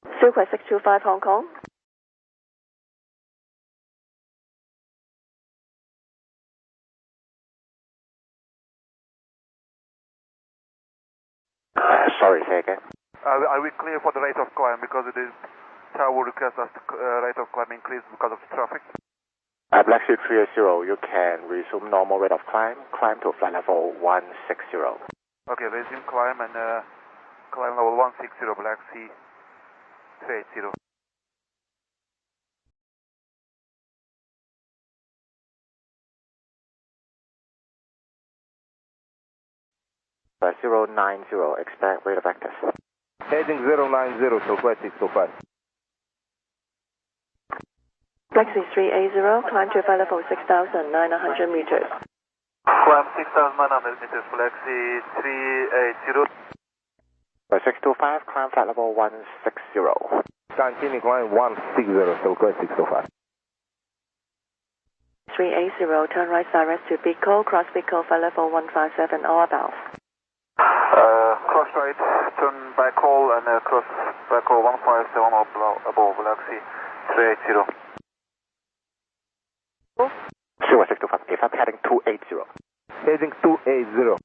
Silkway 625 Hong Kong. Sorry, say again. Are we clear for the rate of climb because it is tower request us to rate of climb increase because of the traffic? Black Sea 380, you can resume normal rate of climb to flight level 160. Okay, resume climb and climb level 160, Black Sea 380. By 090, expect rate of access. Heading 090, Silkway 625. Black Sea 380, climb to flight level 6,900 meters. Climb 6,900 meters, Black Sea 380. By 625, climb flight level 160. Continue climb 160, Silkway 625. 380, turn right direct to Pico, cross Pico, flight level 157, all above. Cross right, turn back hole and cross back hole 157 above Black Sea 380. Silkway 625, if I'm heading 280. Heading 280.